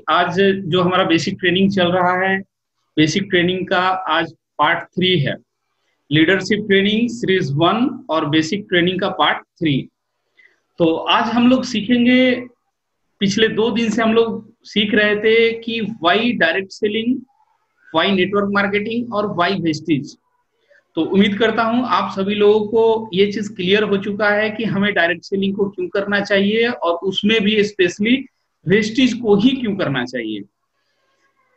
आज जो हमारा बेसिक ट्रेनिंग चल रहा है, बेसिक ट्रेनिंग का आज पार्ट 3 है। लीडरशिप ट्रेनिंग सीरीज 1 और बेसिक ट्रेनिंग का पार्ट 3। तो आज हम लोग सीखेंगे, पिछले 2 दिन से हम लोग सीख रहे थे कि why direct selling, why network marketing और वाई वेस्टेज। तो उम्मीद करता हूं आप सभी लोगों को ये चीज क्लियर हो चुका है कि हमें डायरेक्ट सेलिंग को क्यों करना चाहिए और उसमें भी स्पेशली वेस्टेज को ही क्यों करना चाहिए।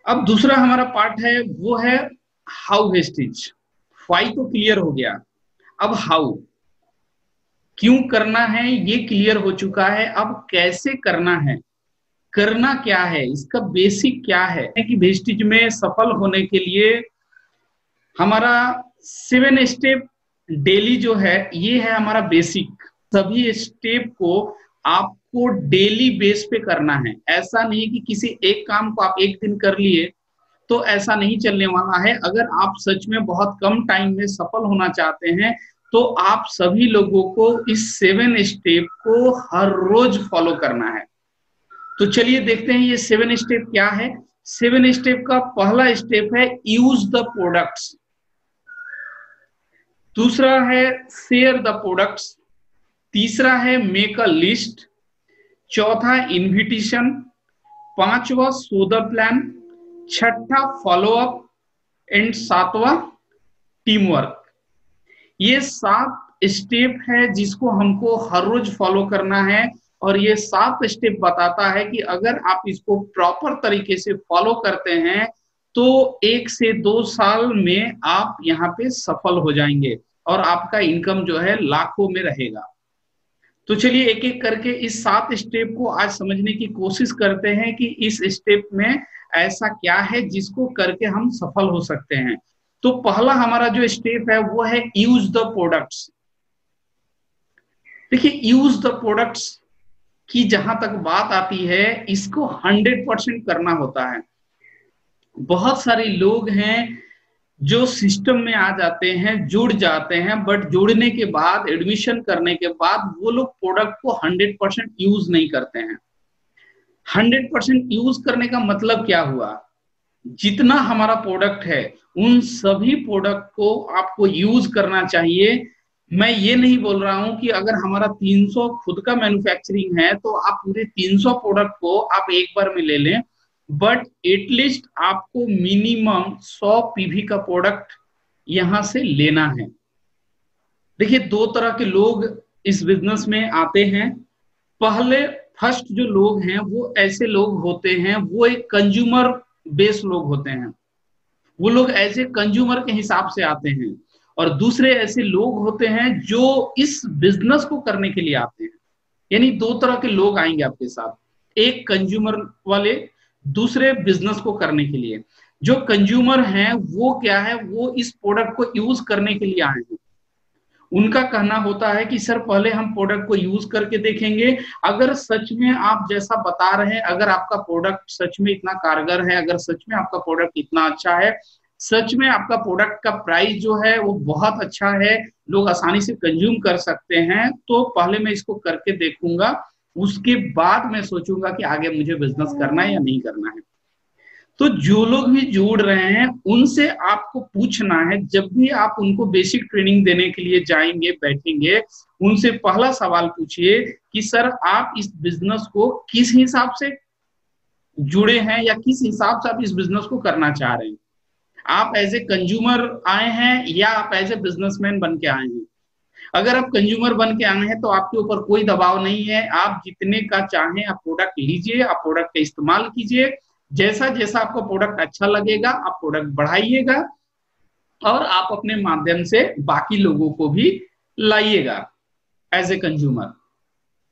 अब दूसरा हमारा पार्ट है वो है हाउ वेस्टेज। वाई तो क्लियर हो गया, अब हाउ, क्यों करना है ये क्लियर हो चुका है। अब कैसे करना है, करना क्या है, इसका बेसिक क्या है कि वेस्टेज में सफल होने के लिए हमारा 7 स्टेप डेली जो है ये है हमारा बेसिक। सभी स्टेप को आपको डेली बेस पे करना है। ऐसा नहीं कि किसी एक काम को आप एक दिन कर लिए तो ऐसा नहीं चलने वाला है। अगर आप सच में बहुत कम टाइम में सफल होना चाहते हैं तो आप सभी लोगों को इस 7 स्टेप को हर रोज फॉलो करना है। तो चलिए देखते हैं ये 7 स्टेप क्या है। 7 स्टेप का पहला स्टेप है यूज द प्रोडक्ट्स, दूसरा है शेयर द प्रोडक्ट्स, तीसरा है मेक अ लिस्ट, चौथा इन्विटेशन, पांचवा शो द प्लान, छठा फॉलो अप एंड सातवां टीम वर्क। ये 7 स्टेप है जिसको हमको हर रोज फॉलो करना है और ये 7 स्टेप बताता है कि अगर आप इसको प्रॉपर तरीके से फॉलो करते हैं तो 1 से 2 साल में आप यहाँ पे सफल हो जाएंगे और आपका इनकम जो है लाखों में रहेगा। तो चलिए एक एक करके इस 7 स्टेप को आज समझने की कोशिश करते हैं कि इस स्टेप में ऐसा क्या है जिसको करके हम सफल हो सकते हैं। तो पहला हमारा जो स्टेप है वो है यूज द प्रोडक्ट्स। देखिए यूज द प्रोडक्ट्स की जहां तक बात आती है इसको 100% करना होता है। बहुत सारे लोग हैं जो सिस्टम में आ जाते हैं, जुड़ जाते हैं, बट जुड़ने के बाद एडमिशन करने के बाद वो लोग प्रोडक्ट को 100% यूज नहीं करते हैं। 100% यूज करने का मतलब क्या हुआ, जितना हमारा प्रोडक्ट है उन सभी प्रोडक्ट को आपको यूज करना चाहिए। मैं ये नहीं बोल रहा हूं कि अगर हमारा 300 खुद का मैन्युफैक्चरिंग है तो आप पूरे 300 प्रोडक्ट को आप एक बार में ले लें, बट एटलीस्ट आपको मिनिमम 100 पीवी का प्रोडक्ट यहां से लेना है। देखिए 2 तरह के लोग इस बिजनेस में आते हैं। पहले फर्स्ट जो लोग हैं वो ऐसे लोग होते हैं, वो एक कंज्यूमर बेस्ड लोग होते हैं, वो लोग ऐसे कंज्यूमर के हिसाब से आते हैं। और दूसरे ऐसे लोग होते हैं जो इस बिजनेस को करने के लिए आते हैं। यानी 2 तरह के लोग आएंगे आपके साथ, एक कंज्यूमर वाले, दूसरे बिजनेस को करने के लिए। जो कंज्यूमर हैं वो क्या है, वो इस प्रोडक्ट को यूज करने के लिए आए हैं। उनका कहना होता है कि सर पहले हम प्रोडक्ट को यूज करके देखेंगे, अगर सच में आप जैसा बता रहे हैं, अगर आपका प्रोडक्ट सच में इतना कारगर है, अगर सच में आपका प्रोडक्ट इतना अच्छा है, सच में आपका प्रोडक्ट का प्राइस जो है वो बहुत अच्छा है, लोग आसानी से कंज्यूम कर सकते हैं, तो पहले मैं इसको करके देखूंगा, उसके बाद मैं सोचूंगा कि आगे मुझे बिजनेस करना है या नहीं करना है। तो जो लोग भी जुड़ रहे हैं उनसे आपको पूछना है, जब भी आप उनको बेसिक ट्रेनिंग देने के लिए जाएंगे, बैठेंगे, उनसे पहला सवाल पूछिए कि सर आप इस बिजनेस को किस हिसाब से जुड़े हैं या किस हिसाब से आप इस बिजनेस को करना चाह रहे हैं। आप एज ए कंज्यूमर आए हैं या आप एज ए बिजनेसमैन बन के आए हैं। अगर आप कंज्यूमर बन के आए हैं तो आपके ऊपर कोई दबाव नहीं है, आप जितने का चाहें आप प्रोडक्ट लीजिए, आप प्रोडक्ट का इस्तेमाल कीजिए, जैसा जैसा आपको प्रोडक्ट अच्छा लगेगा आप प्रोडक्ट बढ़ाइएगा और आप अपने माध्यम से बाकी लोगों को भी लाइएगा एज ए कंज्यूमर।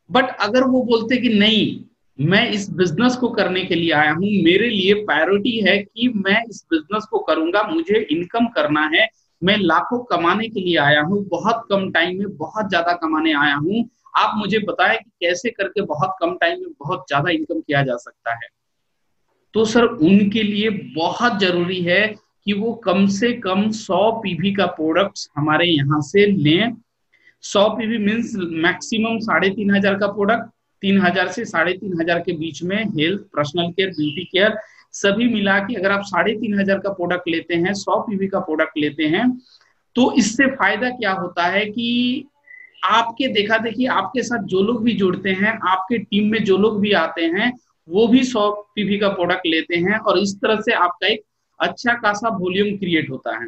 बट अगर वो बोलते कि नहीं, मैं इस बिजनेस को करने के लिए आया हूं, मेरे लिए प्रायोरिटी है कि मैं इस बिजनेस को करूंगा, मुझे इनकम करना है, मैं लाखों कमाने के लिए आया हूं, बहुत कम टाइम में बहुत ज्यादा कमाने आया हूं, आप मुझे बताएं कि कैसे करके बहुत कम टाइम में बहुत ज्यादा इनकम किया जा सकता है। तो सर उनके लिए बहुत जरूरी है कि वो कम से कम 100 पीवी का प्रोडक्ट्स हमारे यहाँ से लें। 100 पीवी मीन्स मैक्सिमम 3500 का प्रोडक्ट, 3,000 से 3,500 के बीच में health, personal care, beauty care सभी मिला के अगर आप 3,500 का प्रोडक्ट लेते हैं, 100 पीवी का प्रोडक्ट लेते हैं, तो इससे फायदा क्या होता है कि आपके देखा देखी आपके साथ जो लोग भी जुड़ते हैं, आपके टीम में जो लोग भी आते हैं, वो भी 100 पीवी का प्रोडक्ट लेते हैं और इस तरह से आपका एक अच्छा खासा वॉल्यूम क्रिएट होता है।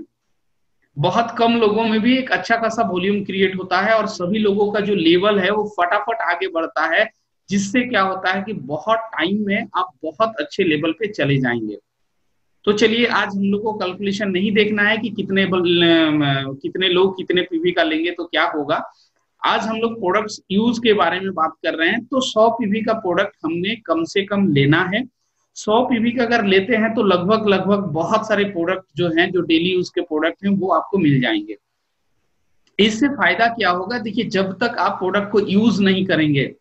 बहुत कम लोगों में भी एक अच्छा खासा वॉल्यूम क्रिएट होता है और सभी लोगों का जो लेवल है वो फटाफट आगे बढ़ता है, जिससे क्या होता है कि बहुत टाइम में आप बहुत अच्छे लेवल पे चले जाएंगे। तो चलिए आज हम लोग को कैलकुलेशन नहीं देखना है कि कितने लोग कितने पीवी का लेंगे तो क्या होगा। आज हम लोग प्रोडक्ट्स यूज के बारे में बात कर रहे हैं। तो 100 पीवी का प्रोडक्ट हमने कम से कम लेना है। 100 पीवी का अगर लेते हैं तो लगभग लगभग बहुत सारे प्रोडक्ट जो हैं, जो डेली यूज के प्रोडक्ट हैं, वो आपको मिल जाएंगे। इससे फायदा क्या होगा, देखिए जब तक आप प्रोडक्ट को यूज नहीं करेंगे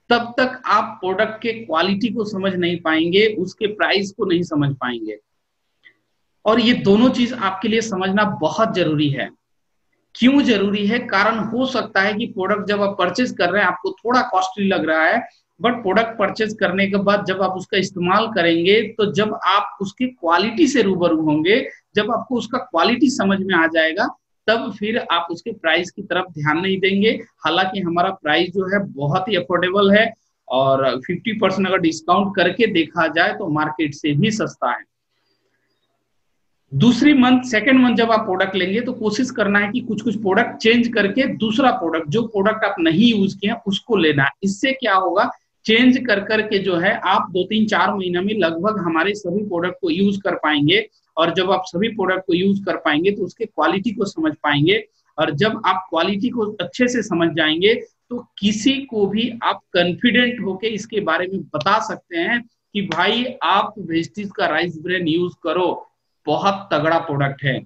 तब तक आप प्रोडक्ट के क्वालिटी को समझ नहीं पाएंगे, उसके प्राइस को नहीं समझ पाएंगे। और ये दोनों चीज आपके लिए समझना बहुत जरूरी है। क्यों जरूरी है? कारण हो सकता है कि प्रोडक्ट जब आप परचेज कर रहे हैं आपको थोड़ा कॉस्टली लग रहा है, बट प्रोडक्ट परचेज करने के बाद जब आप उसका इस्तेमाल करेंगे, तो जब आप उसकी क्वालिटी से रूबरू होंगे, जब आपको उसका क्वालिटी समझ में आ जाएगा, तब फिर आप उसके प्राइस की तरफ ध्यान नहीं देंगे। हालांकि हमारा प्राइस जो है बहुत ही अफोर्डेबल है और 50% अगर डिस्काउंट करके देखा जाए तो मार्केट से भी सस्ता है। दूसरी मंथ, सेकेंड मंथ जब आप प्रोडक्ट लेंगे तो कोशिश करना है कि कुछ कुछ प्रोडक्ट चेंज करके दूसरा प्रोडक्ट, जो प्रोडक्ट आप नहीं यूज किए उसको लेना है। इससे क्या होगा, चेंज कर करके जो है आप 2-3-4 महीना में लगभग हमारे सभी प्रोडक्ट को यूज कर पाएंगे। और जब आप सभी प्रोडक्ट को यूज कर पाएंगे तो उसके क्वालिटी को समझ पाएंगे। और जब आप क्वालिटी को अच्छे से समझ जाएंगे तो किसी को भी आप कॉन्फिडेंट होके इसके बारे में बता सकते हैं कि भाई आप वेस्टीज का राइस ब्रेन यूज करो, बहुत तगड़ा प्रोडक्ट है।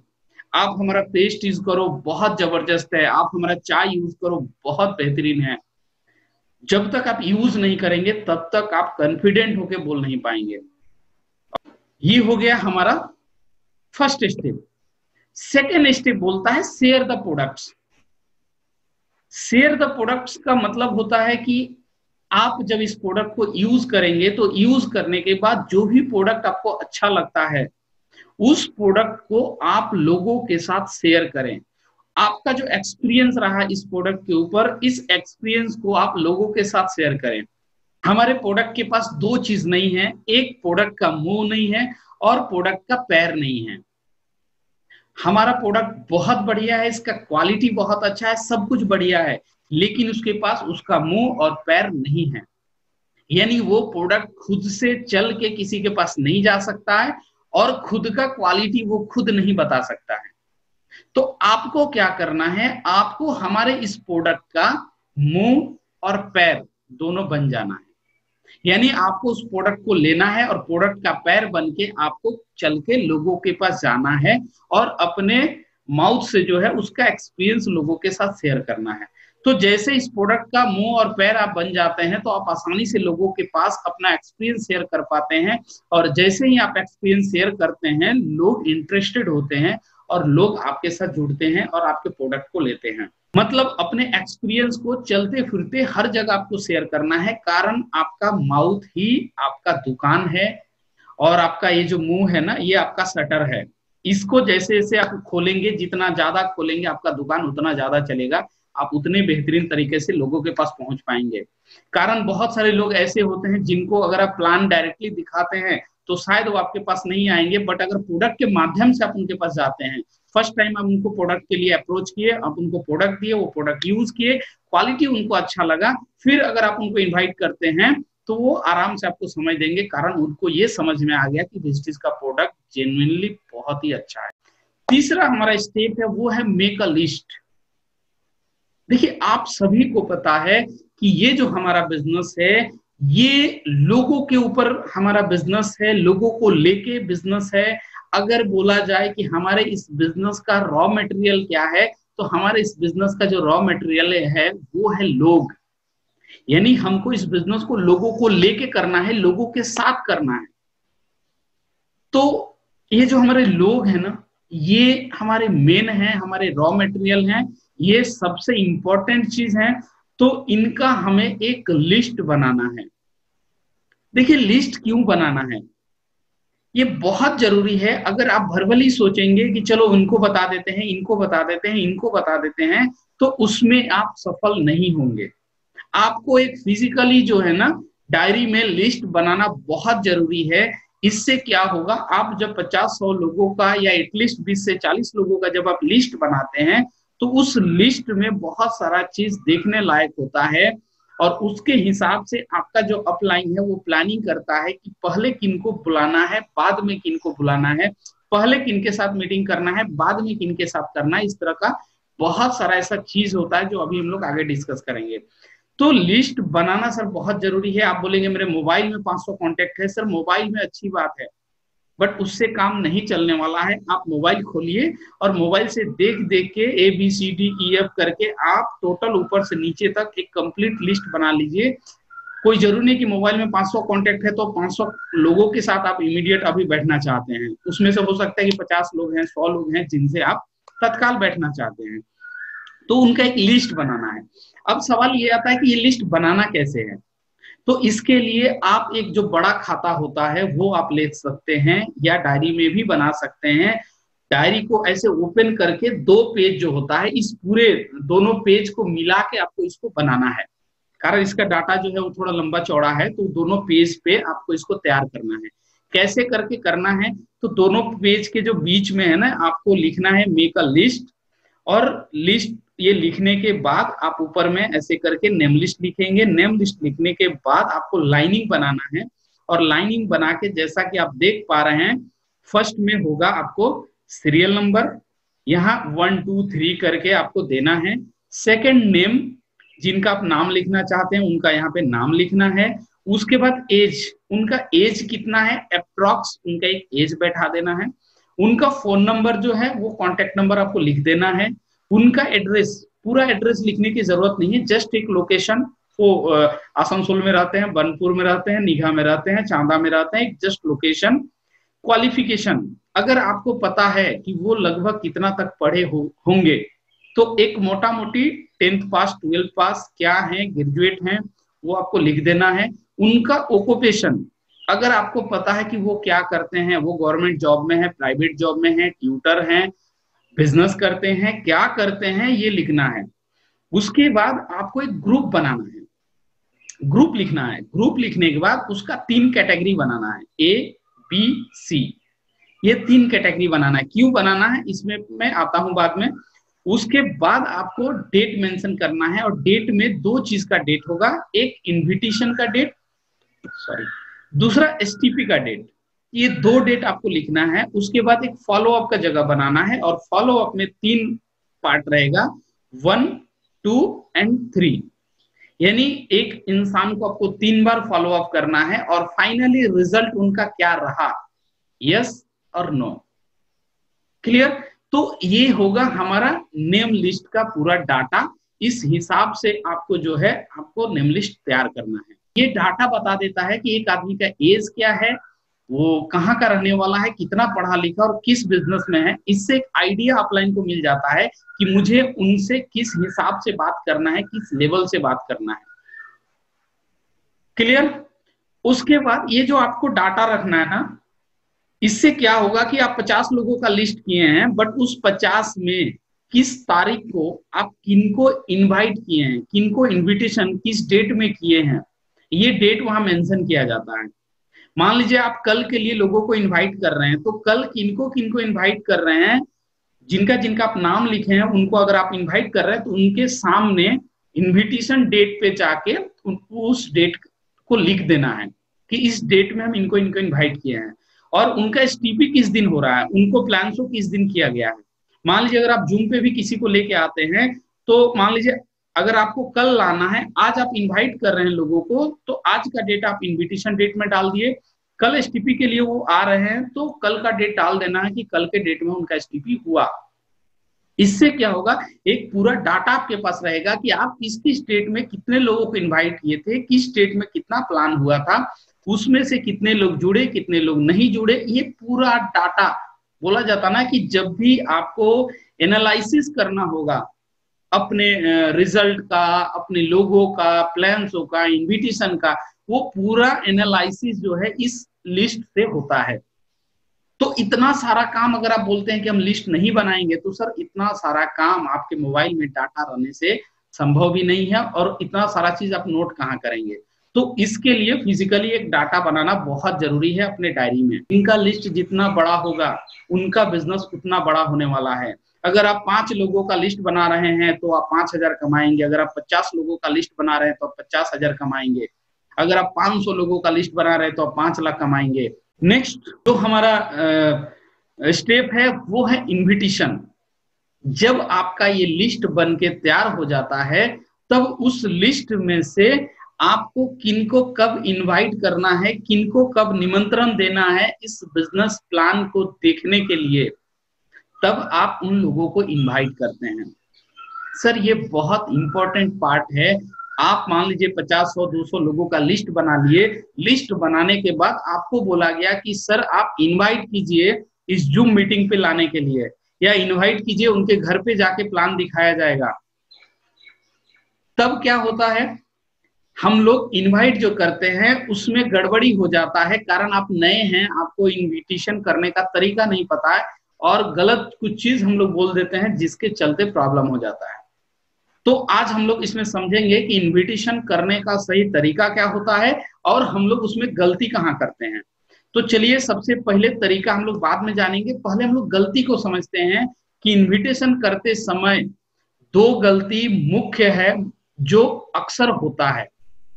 आप हमारा पेस्ट यूज करो, बहुत जबरदस्त है। आप हमारा चाय यूज करो, बहुत बेहतरीन है। जब तक आप यूज नहीं करेंगे तब तक आप कॉन्फिडेंट होके बोल नहीं पाएंगे। ये हो गया हमारा फर्स्ट स्टेप। सेकेंड स्टेप बोलता है share the products. Share the products का मतलब होता है कि आप जब इस प्रोडक्ट को यूज करेंगे तो यूज करने के बाद जो भी प्रोडक्ट आपको अच्छा लगता है उस प्रोडक्ट को आप लोगों के साथ शेयर करें। आपका जो एक्सपीरियंस रहा इस प्रोडक्ट के ऊपर, इस एक्सपीरियंस को आप लोगों के साथ शेयर करें। हमारे प्रोडक्ट के पास दो चीज नहीं है, एक प्रोडक्ट का मुंह नहीं है और प्रोडक्ट का पैर नहीं है। हमारा प्रोडक्ट बहुत बढ़िया है, इसका क्वालिटी बहुत अच्छा है, सब कुछ बढ़िया है, लेकिन उसके पास उसका मुंह और पैर नहीं है। यानी वो प्रोडक्ट खुद से चल के किसी के पास नहीं जा सकता है और खुद का क्वालिटी वो खुद नहीं बता सकता है। तो आपको क्या करना है, आपको हमारे इस प्रोडक्ट का मुंह और पैर दोनों बन जाना है। यानी आपको उस प्रोडक्ट को लेना है और प्रोडक्ट का पैर बन के आपको चल के लोगों के पास जाना है और अपने माउथ से जो है उसका एक्सपीरियंस लोगों के साथ शेयर करना है। तो जैसे इस प्रोडक्ट का मुंह और पैर आप बन जाते हैं तो आप आसानी से लोगों के पास अपना एक्सपीरियंस शेयर कर पाते हैं। और जैसे ही आप एक्सपीरियंस शेयर करते हैं, लोग इंटरेस्टेड होते हैं और लोग आपके साथ जुड़ते हैं और आपके प्रोडक्ट को लेते हैं। मतलब अपने एक्सपीरियंस को चलते फिरते हर जगह आपको शेयर करना है, कारण आपका माउथ ही आपका दुकान है और आपका ये जो मुंह है ना, ये आपका शटर है। इसको जैसे जैसे आप खोलेंगे, जितना ज्यादा खोलेंगे आपका दुकान उतना ज्यादा चलेगा, आप उतने बेहतरीन तरीके से लोगों के पास पहुंच पाएंगे। कारण बहुत सारे लोग ऐसे होते हैं जिनको अगर आप प्लान डायरेक्टली दिखाते हैं तो शायद वो आपके पास नहीं आएंगे, बट अगर प्रोडक्ट के माध्यम से आप उनके पास जाते हैं, फर्स्ट टाइम आप उनको प्रोडक्ट के लिए अप्रोच किए, आप उनको प्रोडक्ट दिए, वो प्रोडक्ट यूज किए, क्वालिटी उनको अच्छा लगा, फिर अगर आप उनको इन्वाइट करते हैं तो वो आराम से आपको समझ देंगे, कारण उनको ये समझ में आ गया कि वेस्टीज का प्रोडक्ट जेन्युइनली बहुत ही अच्छा है। तीसरा हमारा स्टेप है वो है मेक अ लिस्ट। देखिए आप सभी को पता है कि ये जो हमारा बिजनेस है ये लोगों के ऊपर हमारा बिजनेस है, लोगों को लेके बिजनेस है। अगर बोला जाए कि हमारे इस बिजनेस का रॉ मटेरियल क्या है, तो हमारे इस बिजनेस का जो रॉ मटेरियल है वो है लोग। यानी हमको इस बिजनेस को लोगों को लेके करना है, लोगों के साथ करना है। तो ये जो हमारे लोग हैं ना, ये हमारे मेन हैं, हमारे रॉ मटेरियल हैं, ये सबसे इंपॉर्टेंट चीज है। तो इनका हमें एक लिस्ट बनाना है। देखिए लिस्ट क्यों बनाना है, ये बहुत जरूरी है। अगर आप भरभली सोचेंगे कि चलो उनको बता देते हैं, इनको बता देते हैं, इनको बता देते हैं, तो उसमें आप सफल नहीं होंगे। आपको एक फिजिकली जो है ना डायरी में लिस्ट बनाना बहुत जरूरी है। इससे क्या होगा, आप जब 50-100 लोगों का या एटलीस्ट 20 से 40 लोगों का जब आप लिस्ट बनाते हैं, तो उस लिस्ट में बहुत सारा चीज देखने लायक होता है। और उसके हिसाब से आपका जो अपलाइन है वो प्लानिंग करता है कि पहले किनको बुलाना है, बाद में किनको बुलाना है, पहले किनके साथ मीटिंग करना है, बाद में किनके साथ करना है। इस तरह का बहुत सारा ऐसा चीज होता है जो अभी हम लोग आगे डिस्कस करेंगे। तो लिस्ट बनाना सर बहुत जरूरी है। आप बोलेंगे मेरे मोबाइल में 500 कॉन्टेक्ट है। सर मोबाइल में अच्छी बात है, बट उससे काम नहीं चलने वाला है। आप मोबाइल खोलिए और मोबाइल से देख देख के ABCDEF करके आप टोटल ऊपर से नीचे तक एक कंप्लीट लिस्ट बना लीजिए। कोई जरूरी नहीं कि मोबाइल में 500 कॉन्टेक्ट है तो 500 लोगों के साथ आप इमीडिएट अभी बैठना चाहते हैं। उसमें से हो सकता है कि 50 लोग हैं, 100 लोग हैं जिनसे आप तत्काल बैठना चाहते हैं। तो उनका एक लिस्ट बनाना है। अब सवाल ये आता है कि ये लिस्ट बनाना कैसे है। तो इसके लिए आप एक जो बड़ा खाता होता है वो आप ले सकते हैं, या डायरी में भी बना सकते हैं। डायरी को ऐसे ओपन करके 2 पेज जो होता है, इस पूरे दोनों पेज को मिला के आपको इसको बनाना है। कारण इसका डाटा जो है वो थोड़ा लंबा चौड़ा है, तो दोनों पेज पे आपको इसको तैयार करना है। कैसे करके करना है, तो दोनों पेज के जो बीच में है ना, आपको लिखना है मेक अ लिस्ट। और लिस्ट ये लिखने के बाद आप ऊपर में ऐसे करके नेम लिस्ट लिखेंगे। नेम लिस्ट लिखने के बाद आपको लाइनिंग बनाना है। और लाइनिंग बना के जैसा कि आप देख पा रहे हैं, फर्स्ट में होगा आपको सीरियल नंबर, यहाँ 1 2 3 करके आपको देना है। सेकंड नेम, जिनका आप नाम लिखना चाहते हैं उनका यहाँ पे नाम लिखना है। उसके बाद एज, उनका एज कितना है अप्रॉक्स, उनका एक एज बैठा देना है। उनका फोन नंबर जो है वो कॉन्टेक्ट नंबर आपको लिख देना है। उनका एड्रेस, पूरा एड्रेस लिखने की जरूरत नहीं है, जस्ट एक लोकेशन। वो आसनसोल में रहते हैं, बनपुर में रहते हैं, निघा में रहते हैं, चांदा में रहते हैं, जस्ट लोकेशन। क्वालिफिकेशन, अगर आपको पता है कि वो लगभग कितना तक पढ़े होंगे, तो एक मोटा मोटी 10th पास 12th पास क्या है, ग्रेजुएट हैं, वो आपको लिख देना है। उनका ओक्यूपेशन, अगर आपको पता है कि वो क्या करते हैं, वो गवर्नमेंट जॉब में है, प्राइवेट जॉब में है, ट्यूटर हैं, बिजनेस करते हैं, क्या करते हैं, ये लिखना है। उसके बाद आपको एक ग्रुप बनाना है, ग्रुप लिखना है। ग्रुप लिखने के बाद उसका 3 कैटेगरी बनाना है, A B C, ये 3 कैटेगरी बनाना है। क्यों बनाना है इसमें मैं आता हूं बाद में। उसके बाद आपको डेट मेंशन करना है, और डेट में 2 चीज का डेट होगा, एक इनविटेशन का डेट, सॉरी, दूसरा STP का डेट। ये 2 डेट आपको लिखना है। उसके बाद एक फॉलो अप का जगह बनाना है, और फॉलो अप में 3 पार्ट रहेगा, 1 2 एंड 3। यानी एक इंसान को आपको 3 बार फॉलो अप करना है, और फाइनली रिजल्ट उनका क्या रहा, यस और नो। क्लियर। तो ये होगा हमारा नेम लिस्ट का पूरा डाटा। इस हिसाब से आपको जो है आपको नेम लिस्ट तैयार करना है। ये डाटा बता देता है कि एक आदमी का एज क्या है, वो कहाँ का रहने वाला है, कितना पढ़ा लिखा और किस बिजनेस में है। इससे एक आइडिया अपलाइन को मिल जाता है कि मुझे उनसे किस हिसाब से बात करना है, किस लेवल से बात करना है। क्लियर। उसके बाद ये जो आपको डाटा रखना है ना, इससे क्या होगा कि आप 50 लोगों का लिस्ट किए हैं, बट उस 50 में किस तारीख को आप किनको इनवाइट किए हैं, किनको इनविटेशन किस डेट में किए हैं, ये डेट वहां मेंशन किया जाता है। मान लीजिए आप कल के लिए लोगों को इनवाइट कर रहे हैं, तो कल किनको किनको इनवाइट कर रहे हैं, जिनका जिनका आप नाम लिखे हैं उनको अगर आप इनवाइट कर रहे हैं, तो उनके सामने इनविटेशन डेट पे जाके उस डेट को लिख देना है कि इस डेट में हम इनको इनको इनवाइट किए हैं, और उनका STP किस दिन हो रहा है, उनको प्लान शो किस दिन किया गया है। मान लीजिए अगर आप जूम पे भी किसी को लेके आते हैं, तो मान लीजिए अगर आपको कल लाना है, आज आप इनवाइट कर रहे हैं लोगों को, तो आज का डेट आप इनविटेशन डेट में डाल दिए। कल STP के लिए वो आ रहे हैं, तो कल का डेट डाल देना है कि कल के डेट में उनका STP हुआ। इससे क्या होगा, एक पूरा डाटा आपके पास रहेगा कि आप किसकी स्टेट में कितने लोगों को इनवाइट किए थे, किस स्टेट में कितना प्लान हुआ था, उसमें से कितने लोग जुड़े, कितने लोग नहीं जुड़े। ये पूरा डाटा, बोला जाता ना कि जब भी आपको एनालिसिस करना होगा, अपने रिजल्ट का, अपने लोगो का, प्लान्सों का, इनविटेशन का, वो पूरा एनालिसिस जो है इस लिस्ट से होता है। तो इतना सारा काम अगर आप बोलते हैं कि हम लिस्ट नहीं बनाएंगे, तो सर इतना सारा काम आपके मोबाइल में डाटा रहने से संभव भी नहीं है, और इतना सारा चीज आप नोट कहाँ करेंगे। तो इसके लिए फिजिकली एक डाटा बनाना बहुत जरूरी है अपने डायरी में। इनका लिस्ट जितना बड़ा होगा उनका बिजनेस उतना बड़ा होने वाला है। अगर आप 5 लोगों का लिस्ट बना रहे हैं तो आप 5,000 कमाएंगे। अगर आप 50 लोगों का लिस्ट बना रहे हैं तो आप 50,000 कमाएंगे। अगर आप 500 लोगों का लिस्ट बना रहे हैं तो आप 5 लाख कमाएंगे। नेक्स्ट जो हमारा स्टेप है वो है इनविटेशन। जब आपका ये लिस्ट बन के तैयार हो जाता है, तब उस लिस्ट में से आपको किनको कब इनवाइट करना है, किनको कब निमंत्रण देना है इस बिजनेस प्लान को देखने के लिए, तब आप उन लोगों को इनवाइट करते हैं। सर ये बहुत इंपॉर्टेंट पार्ट है। आप मान लीजिए 50, 100, 200 लोगों का लिस्ट बना लिए। लिस्ट बनाने के बाद आपको बोला गया कि सर आप इनवाइट कीजिए इस जूम मीटिंग पे लाने के लिए, या इनवाइट कीजिए, उनके घर पे जाके प्लान दिखाया जाएगा। तब क्या होता है, हम लोग इनवाइट जो करते हैं उसमें गड़बड़ी हो जाता है, कारण आप नए हैं, आपको इनविटेशन करने का तरीका नहीं पता है, और गलत कुछ चीज हम लोग बोल देते हैं जिसके चलते प्रॉब्लम हो जाता है। तो आज हम लोग इसमें समझेंगे कि इनविटेशन करने का सही तरीका क्या होता है और हम लोग उसमें गलती कहाँ करते हैं। तो चलिए सबसे पहले तरीका हम लोग बाद में जानेंगे, पहले हम लोग गलती को समझते हैं कि इनविटेशन करते समय 2 गलती मुख्य है जो अक्सर होता है।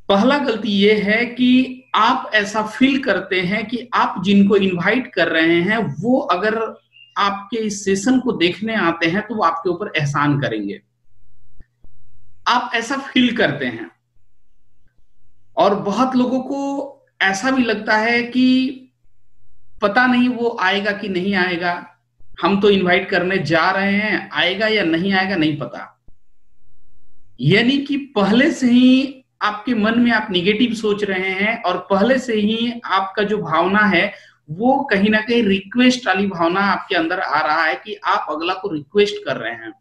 पहला गलती ये है कि आप ऐसा फील करते हैं कि आप जिनको इनवाइट कर रहे हैं वो अगर आपके इस सेशन को देखने आते हैं तो वो आपके ऊपर एहसान करेंगे। आप ऐसा फील करते हैं, और बहुत लोगों को ऐसा भी लगता है कि पता नहीं वो आएगा कि नहीं आएगा, हम तो इनवाइट करने जा रहे हैं, आएगा या नहीं आएगा नहीं पता। यानी कि पहले से ही आपके मन में आप निगेटिव सोच रहे हैं, और पहले से ही आपका जो भावना है वो कहीं ना कहीं रिक्वेस्ट वाली भावना आपके अंदर आ रहा है कि आप अगला को रिक्वेस्ट कर रहे हैं।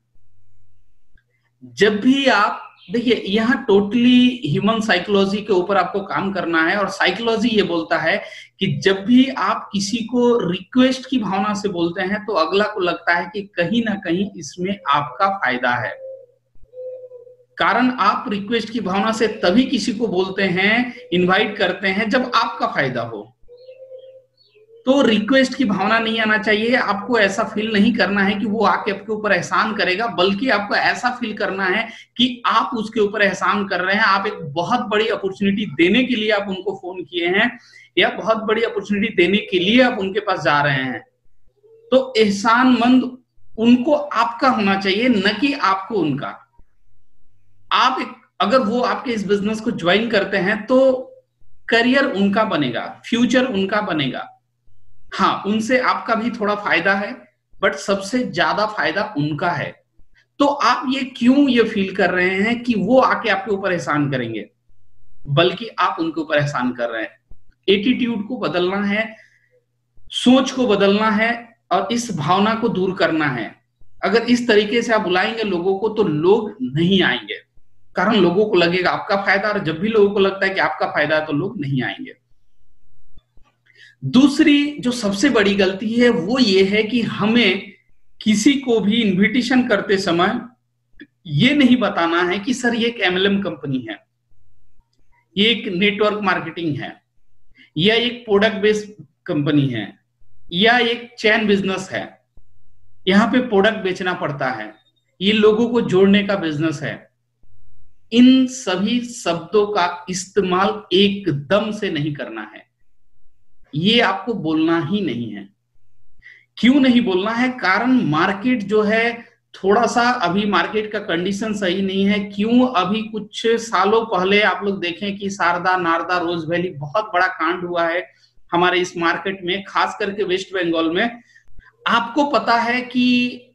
जब भी आप देखिए, यहाँ टोटली ह्यूमन साइकोलॉजी के ऊपर आपको काम करना है, और साइकोलॉजी ये बोलता है कि जब भी आप किसी को रिक्वेस्ट की भावना से बोलते हैं तो अगला को लगता है कि कहीं ना कहीं इसमें आपका फायदा है। कारण आप रिक्वेस्ट की भावना से तभी किसी को बोलते हैं, इनवाइट करते हैं, जब आपका फायदा हो। तो रिक्वेस्ट की भावना नहीं आना चाहिए। आपको ऐसा फील नहीं करना है कि वो आके आपके ऊपर एहसान करेगा, बल्कि आपको ऐसा फील करना है कि आप उसके ऊपर एहसान कर रहे हैं। आप एक बहुत बड़ी अपॉर्चुनिटी देने के लिए आप उनको फोन किए हैं, या बहुत बड़ी अपॉर्चुनिटी देने के लिए आप उनके पास जा रहे हैं। तो एहसानमंद उनको आपका होना चाहिए, न कि आपको उनका। अगर वो आपके इस बिजनेस को ज्वाइन करते हैं तो करियर उनका बनेगा, फ्यूचर उनका बनेगा। हाँ, उनसे आपका भी थोड़ा फायदा है, बट सबसे ज्यादा फायदा उनका है। तो आप ये क्यों ये फील कर रहे हैं कि वो आके आपके ऊपर एहसान करेंगे, बल्कि आप उनके ऊपर एहसान कर रहे हैं। एटीट्यूड को बदलना है, सोच को बदलना है, और इस भावना को दूर करना है। अगर इस तरीके से आप बुलाएंगे लोगों को तो लोग नहीं आएंगे, कारण लोगों को लगेगा आपका फायदा, और जब भी लोगों को लगता है कि आपका फायदा है तो लोग नहीं आएंगे। दूसरी जो सबसे बड़ी गलती है वो ये है कि हमें किसी को भी इनविटेशन करते समय ये नहीं बताना है कि सर ये एक एमएलएम कंपनी है, ये एक नेटवर्क मार्केटिंग है, या एक प्रोडक्ट बेस्ड कंपनी है, या एक चैन बिजनेस है, यहाँ पे प्रोडक्ट बेचना पड़ता है, ये लोगों को जोड़ने का बिजनेस है। इन सभी शब्दों का इस्तेमाल एकदम से नहीं करना है। ये आपको बोलना ही नहीं है। क्यों नहीं बोलना है? कारण मार्केट जो है थोड़ा सा अभी मार्केट का कंडीशन सही नहीं है। क्यों? अभी कुछ सालों पहले आप लोग देखें कि शारदा, नारदा, रोज वैली बहुत बड़ा कांड हुआ है हमारे इस मार्केट में, खास करके वेस्ट बंगाल में। आपको पता है कि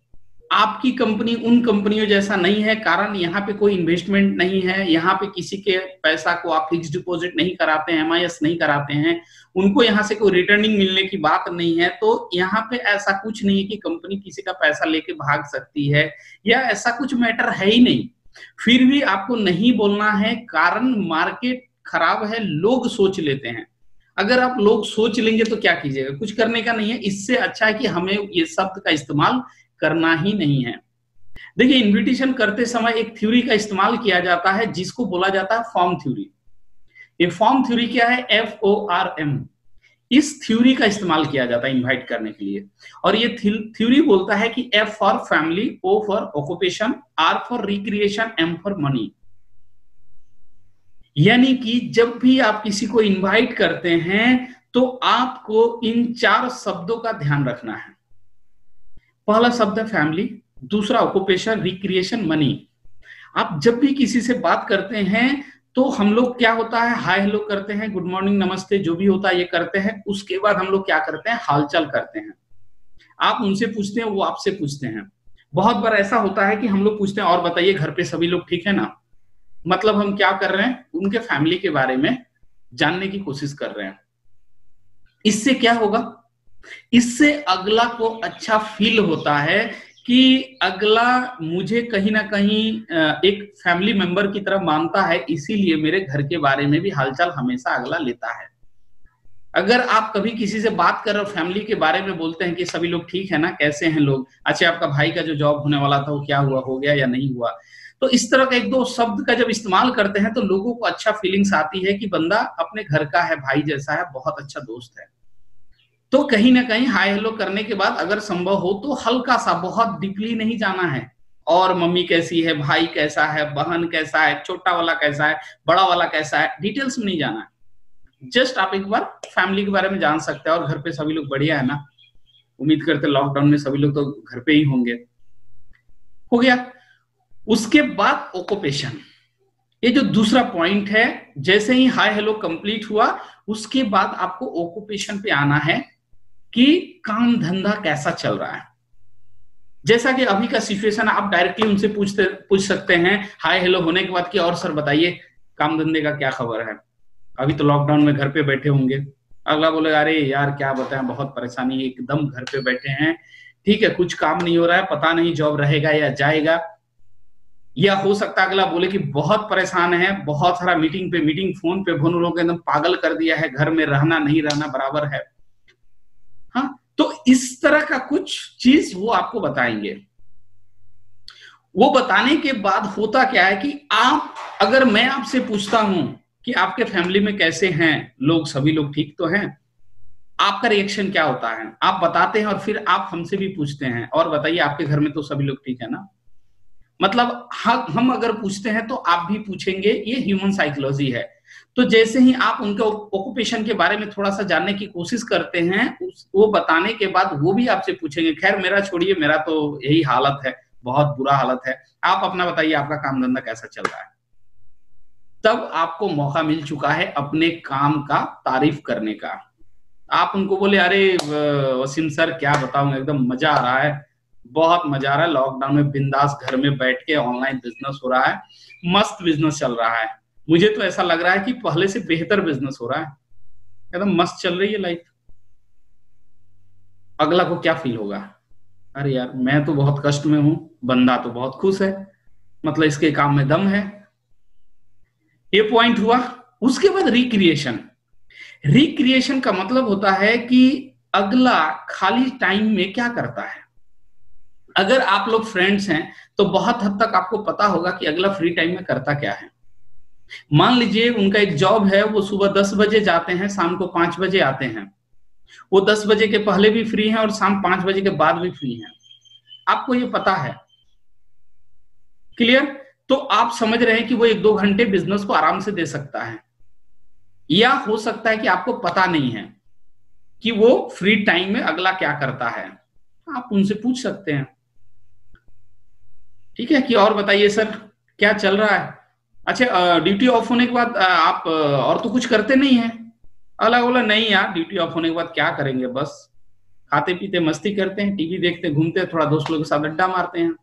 आपकी कंपनी उन कंपनियों जैसा नहीं है, कारण यहाँ पे कोई इन्वेस्टमेंट नहीं है, यहाँ पे किसी के पैसा को आप फिक्स डिपॉजिट नहीं कराते हैं, एमआईएस नहीं कराते हैं, उनको यहाँ से कोई रिटर्निंग मिलने की बात नहीं है। तो यहाँ पे ऐसा कुछ नहीं है कि कंपनी किसी का पैसा लेके भाग सकती है, या ऐसा कुछ मैटर है ही नहीं। फिर भी आपको नहीं बोलना है, कारण मार्केट खराब है, लोग सोच लेते हैं। अगर आप लोग सोच लेंगे तो क्या कीजिएगा, कुछ करने का नहीं है। इससे अच्छा है कि हमें ये शब्द का इस्तेमाल करना ही नहीं है। देखिए, इन्विटेशन करते समय एक थ्योरी का इस्तेमाल किया जाता है जिसको बोला जाता है फॉर्म थ्योरी। ये फॉर्म थ्योरी क्या है? FORM। इस थ्योरी का इस्तेमाल किया जाता है इनवाइट करने के लिए। और ये थ्योरी बोलता है कि F for family, O for occupation, R for recreation, M for money. यानी कि जब भी आप किसी को इनवाइट करते हैं तो आपको इन 4 शब्दों का ध्यान रखना है। पहला शब्द है फैमिली, दूसरा ऑक्यूपेशन, रिक्रिएशन, मनी। आप जब भी किसी से बात करते हैं तो हम लोग क्या होता है, हाय हेलो करते हैं, गुड मॉर्निंग, नमस्ते, जो भी होता है ये करते हैं। उसके बाद हम लोग क्या करते हैं, हालचाल करते हैं। आप उनसे पूछते हैं, वो आपसे पूछते हैं। बहुत बार ऐसा होता है कि हम लोग पूछते हैं, और बताइए घर पे सभी लोग ठीक है ना। मतलब हम क्या कर रहे हैं, उनके फैमिली के बारे में जानने की कोशिश कर रहे हैं। इससे क्या होगा, इससे अगला को अच्छा फील होता है कि अगला मुझे कहीं ना कहीं एक फैमिली मेंबर की तरह मानता है, इसीलिए मेरे घर के बारे में भी हालचाल हमेशा अगला लेता है। अगर आप कभी किसी से बात कर रहे हो, फैमिली के बारे में बोलते हैं कि सभी लोग ठीक है ना, कैसे हैं लोग, अच्छा आपका भाई का जो जॉब होने वाला था वो क्या हुआ, हो गया या नहीं हुआ। तो इस तरह का 1-2 शब्द का जब इस्तेमाल करते हैं तो लोगों को अच्छा फीलिंग्स आती है कि बंदा अपने घर का है, भाई जैसा है, बहुत अच्छा दोस्त है। तो कहीं ना कहीं हाय हेलो करने के बाद अगर संभव हो तो हल्का सा, बहुत डीपली नहीं जाना है, और मम्मी कैसी है, भाई कैसा है, बहन कैसा है, छोटा वाला कैसा है, बड़ा वाला कैसा है, डिटेल्स में नहीं जाना है। जस्ट आप एक बार फैमिली के बारे में जान सकते हैं, और घर पे सभी लोग बढ़िया है ना, उम्मीद करते लॉकडाउन में सभी लोग तो घर पे ही होंगे। हो गया। उसके बाद ऑक्यूपेशन, ये जो दूसरा पॉइंट है, जैसे ही हाय हेलो कंप्लीट हुआ उसके बाद आपको ऑक्यूपेशन पे आना है कि काम धंधा कैसा चल रहा है। जैसा कि अभी का सिचुएशन, आप डायरेक्टली उनसे पूछ सकते हैं हाय हेलो होने के बाद कि और सर बताइए काम धंधे का क्या खबर है, अभी तो लॉकडाउन में घर पे बैठे होंगे। अगला बोलेगा अरे यार क्या बताएं, बहुत परेशानी है, एकदम घर पे बैठे हैं, ठीक है, कुछ काम नहीं हो रहा है, पता नहीं जॉब रहेगा या जाएगा। या हो सकता है अगला बोले कि बहुत परेशान है, बहुत सारा मीटिंग पे मीटिंग, फोन पे फोन, लोगों को एकदम पागल कर दिया है, घर में रहना नहीं रहना बराबर है। हाँ, तो इस तरह का कुछ चीज वो आपको बताएंगे। वो बताने के बाद होता क्या है कि आप, अगर मैं आपसे पूछता हूं कि आपके फैमिली में कैसे हैं लोग, सभी लोग ठीक तो हैं, आपका रिएक्शन क्या होता है? आप बताते हैं और फिर आप हमसे भी पूछते हैं और बताइए आपके घर में तो सभी लोग ठीक है ना। मतलब हम अगर पूछते हैं तो आप भी पूछेंगे, ये ह्यूमन साइकोलॉजी है। तो जैसे ही आप उनके ऑक्यूपेशन के बारे में थोड़ा सा जानने की कोशिश करते हैं, वो बताने के बाद वो भी आपसे पूछेंगे, खैर मेरा छोड़िए, मेरा तो यही हालत है, बहुत बुरा हालत है, आप अपना बताइए आपका काम धंधा कैसा चल रहा है। तब आपको मौका मिल चुका है अपने काम का तारीफ करने का। आप उनको बोले अरे वसीम सर क्या बताऊं, एकदम मजा आ रहा है, बहुत मजा आ रहा है, लॉकडाउन में बिंदास घर में बैठ के ऑनलाइन बिजनेस हो रहा है, मस्त बिजनेस चल रहा है, मुझे तो ऐसा लग रहा है कि पहले से बेहतर बिजनेस हो रहा है, एकदम मस्त चल रही है लाइफ। अगला को क्या फील होगा, अरे यार मैं तो बहुत कष्ट में हूं, बंदा तो बहुत खुश है, मतलब इसके काम में दम है। ये पॉइंट हुआ। उसके बाद रिक्रिएशन। रिक्रिएशन का मतलब होता है कि अगला खाली टाइम में क्या करता है। अगर आप लोग फ्रेंड्स हैं तो बहुत हद तक आपको पता होगा कि अगला फ्री टाइम में करता क्या है। मान लीजिए उनका एक जॉब है, वो सुबह 10 बजे जाते हैं, शाम को 5 बजे आते हैं, वो 10 बजे के पहले भी फ्री हैं और शाम 5 बजे के बाद भी फ्री हैं, आपको ये पता है, क्लियर। तो आप समझ रहे हैं कि वो 1-2 घंटे बिजनेस को आराम से दे सकता है। या हो सकता है कि आपको पता नहीं है कि वो फ्री टाइम में अगला क्या करता है, आप उनसे पूछ सकते हैं, ठीक है, कि और बताइए सर क्या चल रहा है। अच्छा ड्यूटी ऑफ होने के बाद आप और तो कुछ करते नहीं है। अगला बोला नहीं यार ड्यूटी ऑफ होने के बाद क्या करेंगे, बस खाते पीते मस्ती करते हैं, टीवी देखते घूमते हैं, थोड़ा दोस्त लोगों के साथ अड्डा मारते हैं।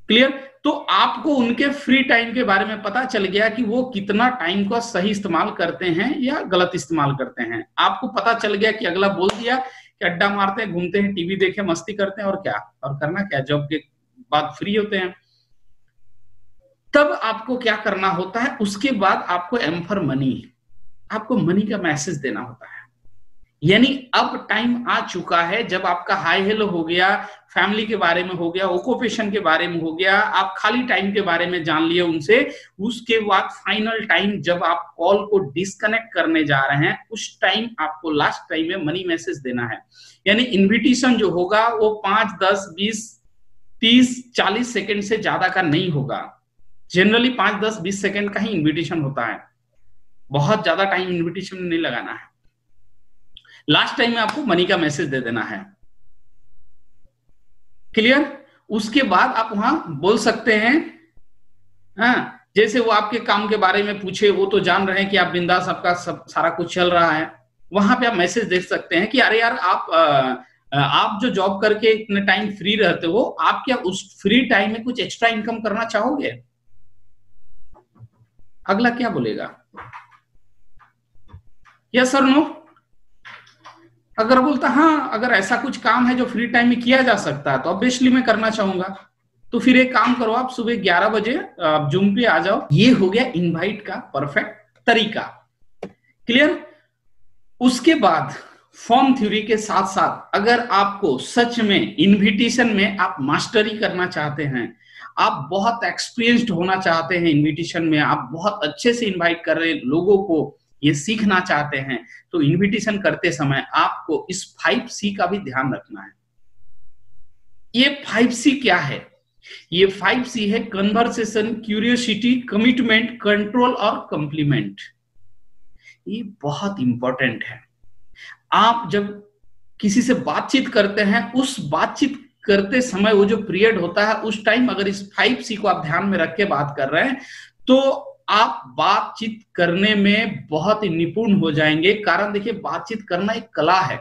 क्लियर? तो आपको उनके फ्री टाइम के बारे में पता चल गया कि वो कितना टाइम का सही इस्तेमाल करते हैं या गलत इस्तेमाल करते हैं। आपको पता चल गया कि अगला बोल दिया कि अड्डा मारते हैं, घूमते हैं, टीवी देखे, मस्ती करते हैं, और क्या, और करना क्या, जॉब के बाद फ्री होते हैं। तब आपको क्या करना होता है, उसके बाद आपको एम फॉर मनी, आपको मनी का मैसेज देना होता है। यानी अब टाइम आ चुका है जब आपका हाई हेलो हो गया, फैमिली के बारे में हो गया, ऑक्यूपेशन के बारे में हो गया, आप खाली टाइम के बारे में जान लिए उनसे, उसके बाद फाइनल टाइम जब आप कॉल को डिस्कनेक्ट करने जा रहे हैं, उस टाइम आपको लास्ट टाइम में मनी मैसेज देना है। यानी इन्विटेशन जो होगा वो 5, 10, 20, 30, 40 सेकेंड से ज्यादा का नहीं होगा। जनरली 5, 10, 20 सेकेंड का ही इन्विटेशन होता है, बहुत ज्यादा टाइम इन्विटेशन में नहीं लगाना है। लास्ट टाइम में आपको मनी का मैसेज दे देना है। क्लियर? उसके बाद आप वहां बोल सकते हैं, हाँ, जैसे वो आपके काम के बारे में पूछे, वो तो जान रहे हैं कि आप बिंदास, आपका सब सारा कुछ चल रहा है, वहां पे आप मैसेज देख सकते हैं कि अरे यार आप जो जॉब करके इतने टाइम फ्री रहते हो, आप क्या उस फ्री टाइम में कुछ एक्स्ट्रा इनकम करना चाहोगे? अगला क्या बोलेगा? यस और नो? अगर बोलता हाँ, अगर ऐसा कुछ काम है जो फ्री टाइम में किया जा सकता है तो ऑब्वियसली मैं करना चाहूंगा। तो फिर एक काम करो, आप सुबह 11 बजे आप जूम पे आ जाओ। ये हो गया इनवाइट का परफेक्ट तरीका। क्लियर? उसके बाद फॉर्म थ्योरी के साथ साथ अगर आपको सच में इनविटेशन में आप मास्टरी करना चाहते हैं, आप बहुत एक्सपीरियंस्ड होना चाहते हैं इनविटेशन में, आप बहुत अच्छे से इनवाइट कर रहे हैं लोगों को, ये सीखना चाहते हैं, तो इनविटेशन करते समय आपको इस 5C का भी ध्यान रखना है। ये 5C क्या है? ये 5C है कन्वर्सेशन, क्यूरियोसिटी, कमिटमेंट, कंट्रोल और कॉम्प्लीमेंट। ये बहुत इंपॉर्टेंट है। आप जब किसी से बातचीत करते हैं, उस बातचीत करते समय वो जो पीरियड होता है, उस टाइम अगर इस 5C को आप ध्यान में रख के बात कर रहे हैं तो आप बातचीत करने में बहुत ही निपुण हो जाएंगे। कारण देखिए, बातचीत करना एक कला है,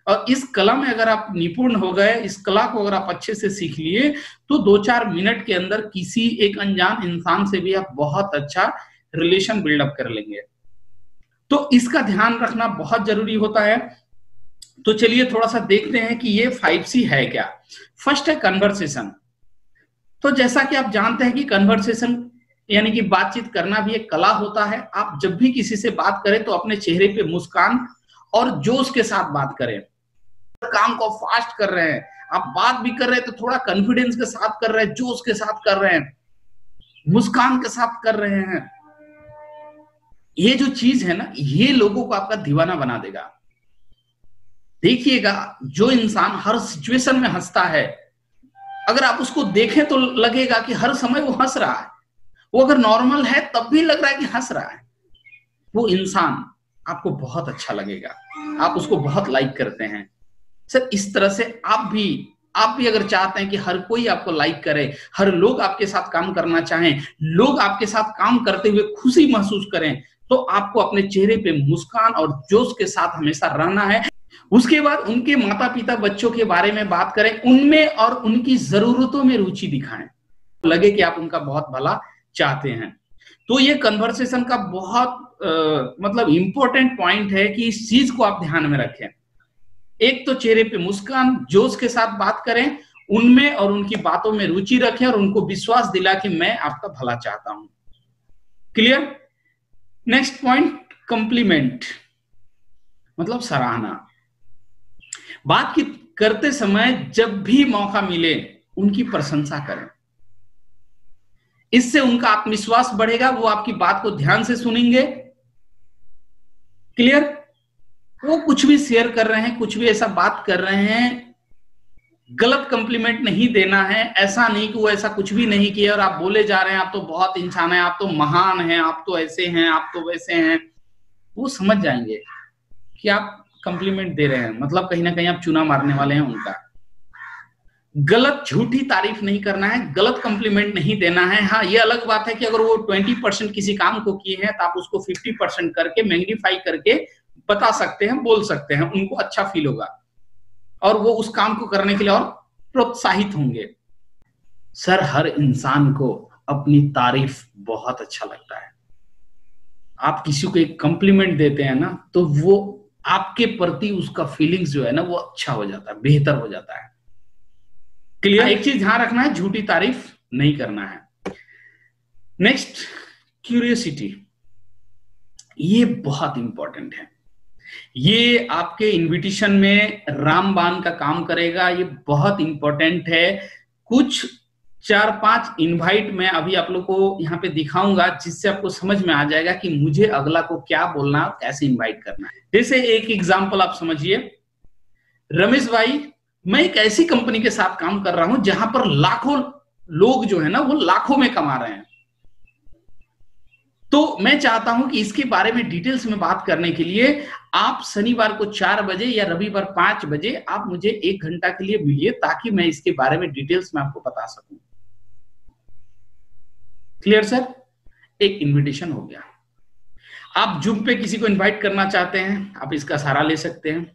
और इस कला में अगर आप निपुण हो गए, इस कला को अगर आप अच्छे से सीख लिए, तो 2-4 मिनट के अंदर किसी एक अनजान इंसान से भी आप बहुत अच्छा रिलेशन बिल्डअप कर लेंगे। तो इसका ध्यान रखना बहुत जरूरी होता है। तो चलिए थोड़ा सा देखते हैं कि ये 5C है क्या। फर्स्ट है कन्वर्सेशन। तो जैसा कि आप जानते हैं कि कन्वर्सेशन यानी कि बातचीत करना भी एक कला होता है। आप जब भी किसी से बात करें तो अपने चेहरे पे मुस्कान और जोश के साथ बात करें। काम को फास्ट कर रहे हैं, आप बात भी कर रहे हैं तो थोड़ा कॉन्फिडेंस के साथ कर रहे हैं, जोश के साथ कर रहे हैं, मुस्कान के साथ कर रहे हैं। ये जो चीज है ना, ये लोगों को आपका दीवाना बना देगा। देखिएगा, जो इंसान हर सिचुएशन में हंसता है, अगर आप उसको देखें तो लगेगा कि हर समय वो हंस रहा है। वो अगर नॉर्मल है तब भी लग रहा है कि हंस रहा है। वो इंसान आपको बहुत अच्छा लगेगा, आप उसको बहुत लाइक करते हैं। सर, इस तरह से आप भी अगर चाहते हैं कि हर कोई आपको लाइक करे, हर लोग आपके साथ काम करना चाहें, लोग आपके साथ काम करते हुए खुशी महसूस करें, तो आपको अपने चेहरे पे मुस्कान और जोश के साथ हमेशा रहना है। उसके बाद उनके माता पिता बच्चों के बारे में बात करें, उनमें और उनकी जरूरतों में रुचि दिखाएं, लगे कि आप उनका बहुत भला चाहते हैं। तो ये कन्वर्सेशन का बहुत मतलब इंपॉर्टेंट पॉइंट है कि इस चीज को आप ध्यान में रखें। एक तो चेहरे पे मुस्कान, जोश के साथ बात करें, उनमें और उनकी बातों में रुचि रखें और उनको विश्वास दिला कि मैं आपका भला चाहता हूं। क्लियर? नेक्स्ट पॉइंट, कॉम्प्लीमेंट मतलब सराहना। बात करते समय जब भी मौका मिले उनकी प्रशंसा करें, इससे उनका आत्मविश्वास बढ़ेगा, वो आपकी बात को ध्यान से सुनेंगे। क्लियर? वो कुछ भी शेयर कर रहे हैं, कुछ भी ऐसा बात कर रहे हैं, गलत कॉम्प्लीमेंट नहीं देना है। ऐसा नहीं कि वो ऐसा कुछ भी नहीं किया और आप बोले जा रहे हैं आप तो बहुत इंसान है, आप तो महान हैं, आप तो ऐसे हैं, आप तो वैसे हैं। वो समझ जाएंगे कि आप कॉम्प्लीमेंट दे रहे हैं, मतलब कहीं ना कहीं आप चूना मारने वाले हैं उनका। गलत झूठी तारीफ नहीं करना है, गलत कॉम्प्लीमेंट नहीं देना है। हाँ, ये अलग बात है कि अगर वो 20% किसी काम को किए हैं तो आप उसको 50% करके मैग्नीफाई करके बता सकते हैं, बोल सकते हैं, उनको अच्छा फील होगा और वो उस काम को करने के लिए और प्रोत्साहित होंगे। सर हर इंसान को अपनी तारीफ बहुत अच्छा लगता है। आप किसी को एक कॉम्प्लीमेंट देते हैं ना, तो वो आपके प्रति उसका फीलिंग्स जो है ना वो अच्छा हो जाता है, बेहतर हो जाता है। क्लियर? एक चीज ध्यान रखना है, झूठी तारीफ नहीं करना है। नेक्स्ट, क्यूरियोसिटी, ये बहुत इंपॉर्टेंट है। ये आपके इनविटेशन में रामबाण का काम करेगा, ये बहुत इंपॉर्टेंट है। कुछ 4-5 इनवाइट मैं अभी आप लोग को यहाँ पे दिखाऊंगा, जिससे आपको समझ में आ जाएगा कि मुझे अगला को क्या बोलना और कैसे इनवाइट करना है। जैसे एक एग्जांपल आप समझिए, रमेश भाई, मैं एक ऐसी कंपनी के साथ काम कर रहा हूं जहां पर लाखों लोग जो है ना वो लाखों में कमा रहे हैं, तो मैं चाहता हूं कि इसके बारे में डिटेल्स में बात करने के लिए आप शनिवार को 4 बजे या रविवार 5 बजे आप मुझे 1 घंटा के लिए मिलिए, ताकि मैं इसके बारे में डिटेल्स में आपको बता सकूं। Clear sir? एक इनविटेशन हो गया। आप जूम पे किसी को इनवाइट करना चाहते हैं, आप इसका सहारा ले सकते हैं।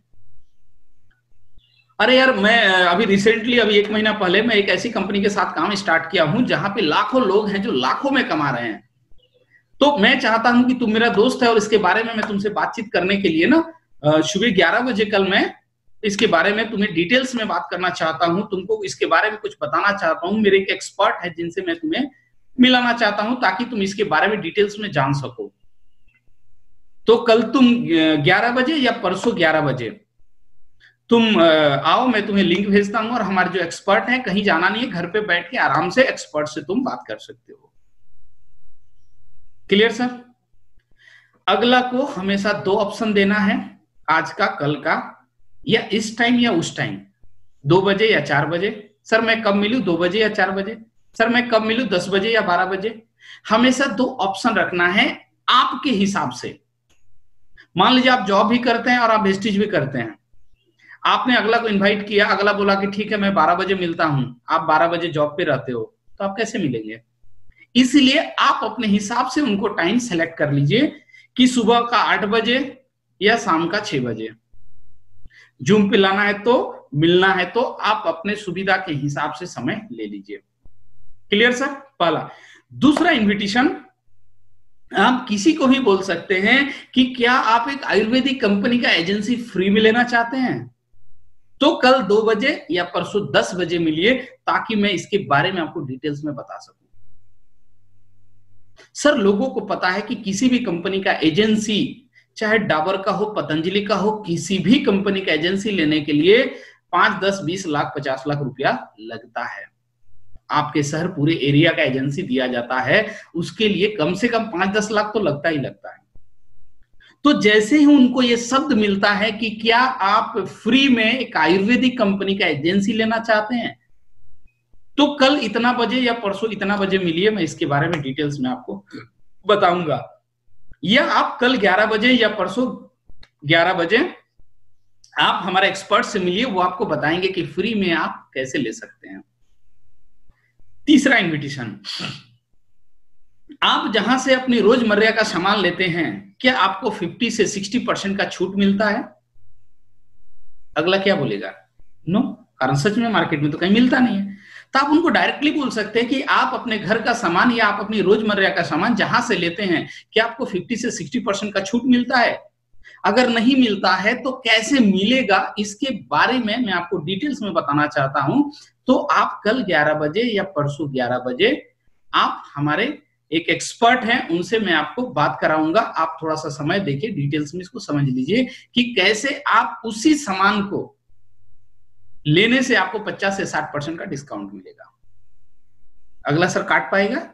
अरे यार, मैं अभी रिसेंटली अभी 1 महीना पहले मैं एक ऐसी कंपनी के साथ काम स्टार्ट किया हूं जहां पे लाखों लोग हैं जो लाखों में कमा रहे हैं, तो मैं चाहता हूं कि तुम मेरा दोस्त है और इसके बारे में मैं तुमसे बातचीत करने के लिए ना सुबह 11 बजे कल मैं इसके बारे में तुम्हें डिटेल्स में बात करना चाहता हूं, तुमको इसके बारे में कुछ बताना चाहता हूं। मेरे एक एक्सपर्ट है जिनसे मैं तुम्हें मिलाना चाहता हूं, ताकि तुम इसके बारे में डिटेल्स में जान सको। तो कल तुम 11 बजे या परसों 11 बजे तुम आओ, मैं तुम्हें लिंक भेजता हूं और हमारे जो एक्सपर्ट हैं, कहीं जाना नहीं है, घर पे बैठ के आराम से एक्सपर्ट से तुम बात कर सकते हो। Clear sir? अगला को हमेशा 2 ऑप्शन देना है, आज का, कल का, या इस टाइम या उस टाइम, 2 बजे या 4 बजे। सर मैं कब मिलूं, 2 बजे या 4 बजे? सर मैं कब मिलूं, 10 बजे या 12 बजे? हमेशा 2 ऑप्शन रखना है आपके हिसाब से। मान लीजिए आप जॉब भी करते हैं और आप वेस्टेज भी करते हैं, आपने अगला को इनवाइट किया, अगला बोला कि ठीक है मैं 12 बजे मिलता हूं, आप 12 बजे जॉब पे रहते हो, तो आप कैसे मिलेंगे? इसलिए आप अपने हिसाब से उनको टाइम सेलेक्ट कर लीजिए कि सुबह का 8 बजे या शाम का 6 बजे। जूम पे लाना है तो, मिलना है तो आप अपने सुविधा के हिसाब से समय ले लीजिए। Clear sir? पहला। दूसरा इनविटेशन, आप किसी को भी बोल सकते हैं कि क्या आप एक आयुर्वेदिक कंपनी का एजेंसी फ्री में लेना चाहते हैं, तो कल 2 बजे या परसों 10 बजे मिलिए, ताकि मैं इसके बारे में आपको डिटेल्स में बता सकूं। सर लोगों को पता है कि किसी भी कंपनी का एजेंसी, चाहे डाबर का हो, पतंजलि का हो, किसी भी कंपनी का एजेंसी लेने के लिए 5, 10, 20 लाख, 50 लाख रुपया लगता है। आपके शहर पूरे एरिया का एजेंसी दिया जाता है, उसके लिए कम से कम 5-10 लाख तो लगता ही लगता है। तो जैसे ही उनको ये शब्द मिलता है कि क्या आप फ्री में एक आयुर्वेदिक कंपनी का एजेंसी लेना चाहते हैं, तो कल इतना बजे या परसों इतना बजे मिलिए, मैं इसके बारे में डिटेल्स में आपको बताऊंगा। या आप कल 11 बजे या परसों 11 बजे आप हमारे एक्सपर्ट से मिलिए, वो आपको बताएंगे कि फ्री में आप कैसे ले सकते हैं। तीसरा इनविटेशन, आप जहां से अपनी रोजमर्रा का सामान लेते हैं, क्या आपको 50 से 60% का छूट मिलता है? अगला क्या बोलेगा? नो, कारण सच में मार्केट में तो कहीं मिलता नहीं है। तो आप उनको डायरेक्टली बोल सकते हैं कि आप अपने घर का सामान या आप अपनी रोजमर्रा का सामान जहां से लेते हैं, क्या आपको 50 से 60% का छूट मिलता है? अगर नहीं मिलता है तो कैसे मिलेगा, इसके बारे में मैं आपको डिटेल्स में बताना चाहता हूं। तो आप कल 11 बजे या परसों 11 बजे आप हमारे एक एक्सपर्ट हैं, उनसे मैं आपको बात कराऊंगा। आप थोड़ा सा समय देखिए, डिटेल्स में इसको समझ लीजिए कि कैसे आप उसी सामान को लेने से आपको 50 से 60% का डिस्काउंट मिलेगा। अगला सर काट पाएगा?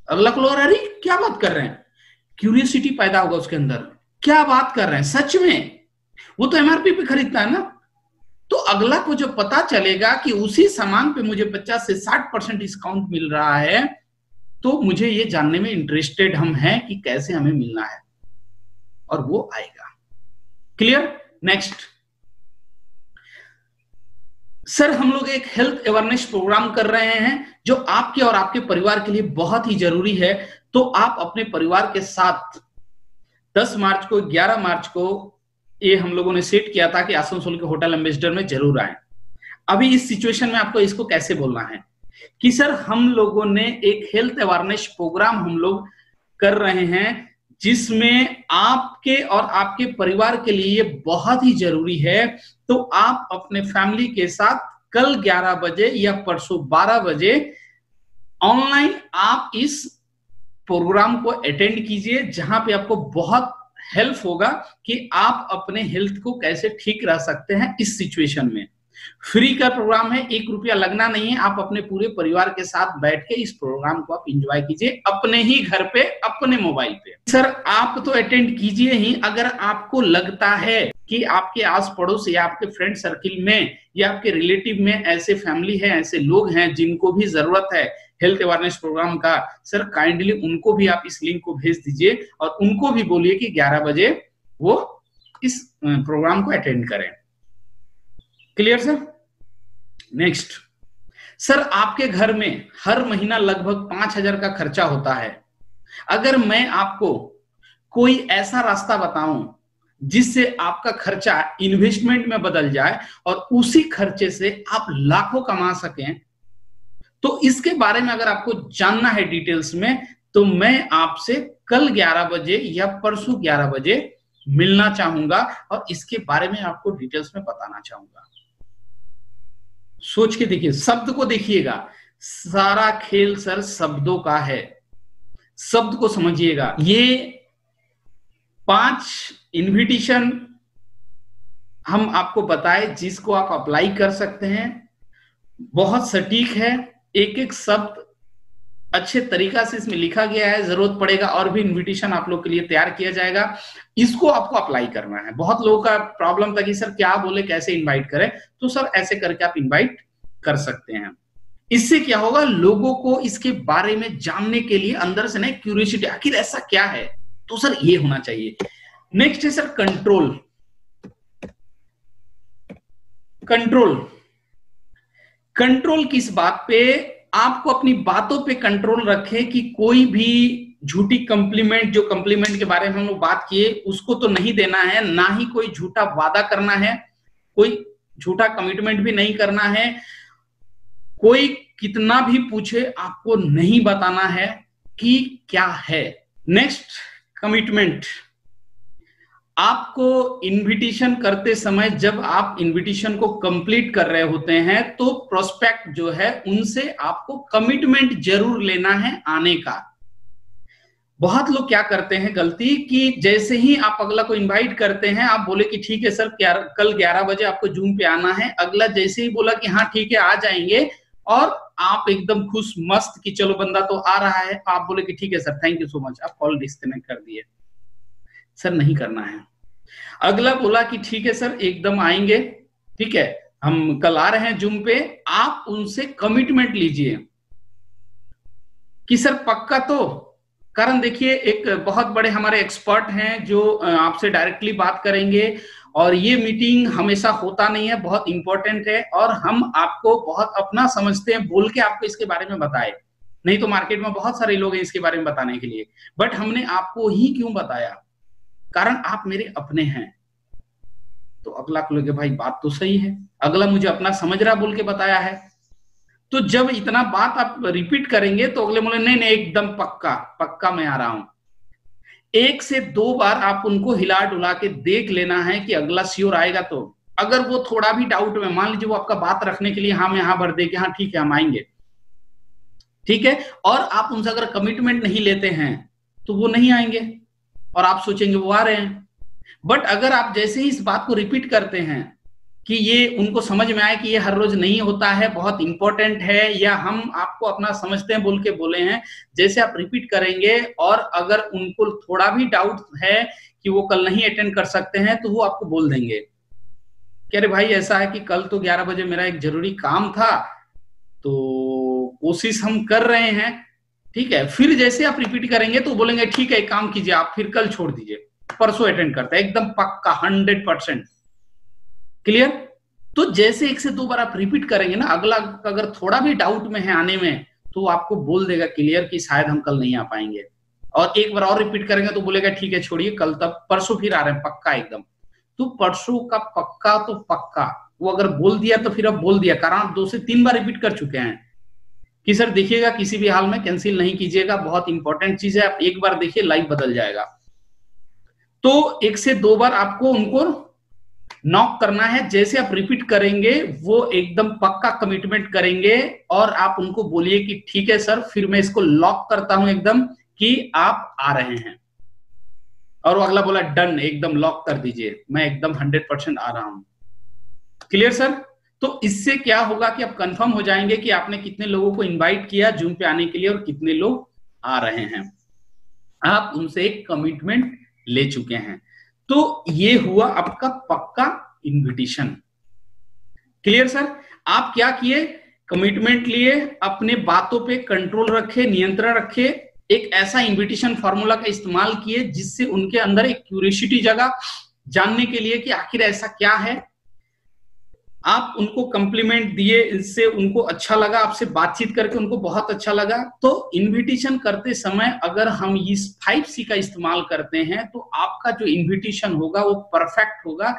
अगला को अरे क्या बात कर रहे हैं, क्यूरियोसिटी पैदा होगा उसके अंदर, क्या बात कर रहे हैं, सच में वो तो एमआरपी पे खरीदता है ना। तो अगला को जो पता चलेगा कि उसी सामान पे मुझे 50 से 60% डिस्काउंट मिल रहा है, तो मुझे ये जानने में इंटरेस्टेड हम हैं कि कैसे हमें मिलना है, और वो आएगा। क्लियर? नेक्स्ट सर, हम लोग एक हेल्थ अवेयरनेस प्रोग्राम कर रहे हैं जो आपके और आपके परिवार के लिए बहुत ही जरूरी है। तो आप अपने परिवार के साथ 10 मार्च को, 11 मार्च को ये हम लोगों ने सेट किया था कि आसनसोल के होटल एम्बेसडर में जरूर आए। अभी इस सिचुएशन में आपको इसको कैसे बोलना है कि सर हम लोगों ने एक हेल्थ अवेयरनेस प्रोग्राम हम लोग कर रहे हैं, जिसमें आपके और आपके परिवार के लिए ये बहुत ही जरूरी है। तो आप अपने फैमिली के साथ कल 11 बजे या परसों 12 बजे ऑनलाइन आप इस प्रोग्राम को अटेंड कीजिए, जहां पे आपको बहुत हेल्प होगा कि आप अपने हेल्थ को कैसे ठीक रह सकते हैं इस सिचुएशन में। फ्री का प्रोग्राम है, 1 रुपया लगना नहीं है। आप अपने पूरे परिवार के साथ बैठ के इस प्रोग्राम को आप एंजॉय कीजिए अपने ही घर पे, अपने मोबाइल पे। सर आप तो अटेंड कीजिए ही, अगर आपको लगता है कि आपके आस पड़ोस या आपके फ्रेंड सर्किल में या आपके रिलेटिव में ऐसे फैमिली है, ऐसे लोग हैं जिनको भी जरूरत है हेल्थ अवेयरनेस प्रोग्राम का, सर काइंडली उनको भी आप इस लिंक को भेज दीजिए और उनको भी बोलिए कि 11 बजे वो इस प्रोग्राम को अटेंड करें। Clear sir? नेक्स्ट, सर आपके घर में हर महीना लगभग 5,000 का खर्चा होता है। अगर मैं आपको कोई ऐसा रास्ता बताऊं जिससे आपका खर्चा इन्वेस्टमेंट में बदल जाए और उसी खर्चे से आप लाखों कमा सकें, तो इसके बारे में अगर आपको जानना है डिटेल्स में, तो मैं आपसे कल 11 बजे या परसों 11 बजे मिलना चाहूंगा और इसके बारे में आपको डिटेल्स में बताना चाहूंगा। सोच के देखिए, शब्द को देखिएगा, सारा खेल सर शब्दों का है, शब्द को समझिएगा। ये 5 इनविटेशन हम आपको बताए जिसको आप अप्लाई कर सकते हैं, बहुत सटीक है, एक एक शब्द अच्छे तरीका से इसमें लिखा गया है। जरूरत पड़ेगा और भी इनविटेशन आप लोग के लिए तैयार किया जाएगा, इसको आपको अप्लाई करना है। बहुत लोगों का प्रॉब्लम था कि सर क्या बोले, कैसे इनवाइट करें, तो सर ऐसे करके आप इनवाइट कर सकते हैं। इससे क्या होगा, लोगों को इसके बारे में जानने के लिए अंदर से ना क्यूरियोसिटी, आखिर ऐसा क्या है, तो सर ये होना चाहिए। नेक्स्ट है सर कंट्रोल। कंट्रोल किस बात पे? आपको अपनी बातों पे कंट्रोल रखे कि कोई भी झूठी कॉम्प्लीमेंट, जो कॉम्प्लीमेंट के बारे में हम लोग बात किए, उसको तो नहीं देना है, ना ही कोई झूठा वादा करना है, कोई झूठा कमिटमेंट भी नहीं करना है। कोई कितना भी पूछे आपको नहीं बताना है कि क्या है। Next, commitment. आपको इनविटेशन करते समय जब आप इनविटेशन को कंप्लीट कर रहे होते हैं, तो प्रोस्पेक्ट जो है उनसे आपको कमिटमेंट जरूर लेना है आने का। बहुत लोग क्या करते हैं गलती, कि जैसे ही आप अगला को इनवाइट करते हैं, आप बोले कि ठीक है सर कल 11 बजे आपको जूम पे आना है, अगला जैसे ही बोला कि हाँ ठीक है आ जाएंगे, और आप एकदम खुश मस्त कि चलो बंदा तो आ रहा है, आप बोले कि ठीक है sir thank you so much, आप कॉल डिस्कनेक्ट कर दिए। सर नहीं करना है। अगला बोला कि ठीक है सर एकदम आएंगे, ठीक है हम कल आ रहे हैं जूम पे, आप उनसे कमिटमेंट लीजिए कि सर पक्का तो। कारण देखिए, एक बहुत बड़े हमारे एक्सपर्ट हैं जो आपसे डायरेक्टली बात करेंगे, और ये मीटिंग हमेशा होता नहीं है, बहुत इंपॉर्टेंट है, और हम आपको बहुत अपना समझते हैं बोल के आपको इसके बारे में बताए। नहीं तो मार्केट में बहुत सारे लोग हैं इसके बारे में बताने के लिए, बट हमने आपको ही क्यों बताया? कारण आप मेरे अपने हैं। तो अगला को लगे भाई बात तो सही है, अगला मुझे अपना समझ रहा बोल के बताया है। तो जब इतना बात आप रिपीट करेंगे तो अगले बोले नहीं नहीं एकदम पक्का पक्का मैं आ रहा हूं। 1 से 2 बार आप उनको हिला डुला के देख लेना है कि अगला श्योर आएगा। तो अगर वो थोड़ा भी डाउट में, मान लीजिए वो आपका बात रखने के लिए हाँ में हाँ भर दे कि हाँ ठीक है हम आएंगे, ठीक है, और आप उनसे अगर कमिटमेंट नहीं लेते हैं तो वो नहीं आएंगे और आप सोचेंगे वो आ रहे हैं। बट अगर आप जैसे ही इस बात को रिपीट करते हैं कि ये उनको समझ में आए कि ये हर रोज नहीं होता है, बहुत इंपॉर्टेंट है, या हम आपको अपना समझते हैं बोल के बोले हैं, जैसे आप रिपीट करेंगे और अगर उनको थोड़ा भी डाउट है कि वो कल नहीं अटेंड कर सकते हैं, तो वो आपको बोल देंगे कि अरे भाई ऐसा है कि कल तो 11 बजे मेरा एक जरूरी काम था, तो कोशिश हम कर रहे हैं, ठीक है। फिर जैसे आप रिपीट करेंगे तो बोलेंगे ठीक है एक काम कीजिए आप फिर कल छोड़ दीजिए, परसों अटेंड करते हैं, एकदम पक्का 100%। क्लियर? तो जैसे 1 से 2 बार आप रिपीट करेंगे ना, अगला अगर थोड़ा भी डाउट में है आने में, तो आपको बोल देगा क्लियर कि शायद हम कल नहीं आ पाएंगे, और एक बार और रिपीट करेंगे तो बोलेगा ठीक है छोड़िए कल तब परसों फिर आ रहे हैं पक्का एकदम। तो परसों का पक्का तो पक्का, वो अगर बोल दिया तो फिर अब बोल दिया, कारण आप 2 से 3 बार रिपीट कर चुके हैं कि सर देखिएगा किसी भी हाल में कैंसिल नहीं कीजिएगा, बहुत इंपॉर्टेंट चीज है, आप एक बार देखिए लाइफ बदल जाएगा। तो 1 से 2 बार आपको उनको नॉक करना है, जैसे आप रिपीट करेंगे वो एकदम पक्का कमिटमेंट करेंगे और आप उनको बोलिए कि ठीक है सर, फिर मैं इसको लॉक करता हूं एकदम कि आप आ रहे हैं, और वो अगला बोला डन, एकदम लॉक कर दीजिए, मैं एकदम 100% आ रहा हूं। Clear sir? तो इससे क्या होगा कि आप कंफर्म हो जाएंगे कि आपने कितने लोगों को इनवाइट किया जूम पे आने के लिए और कितने लोग आ रहे हैं, आप उनसे एक कमिटमेंट ले चुके हैं। तो ये हुआ आपका पक्का इनविटेशन। Clear sir? आप क्या किए, कमिटमेंट लिए, अपने बातों पे कंट्रोल रखे, नियंत्रण रखे, एक ऐसा इनविटेशन फॉर्मूला का इस्तेमाल किए जिससे उनके अंदर एक क्यूरियोसिटी जगा जानने के लिए कि आखिर ऐसा क्या है। आप उनको कॉम्प्लीमेंट दिए, इससे उनको अच्छा लगा, आपसे बातचीत करके उनको बहुत अच्छा लगा। तो इनविटेशन करते समय अगर हम इस 5C का इस्तेमाल करते हैं तो आपका जो इनविटेशन होगा वो परफेक्ट होगा,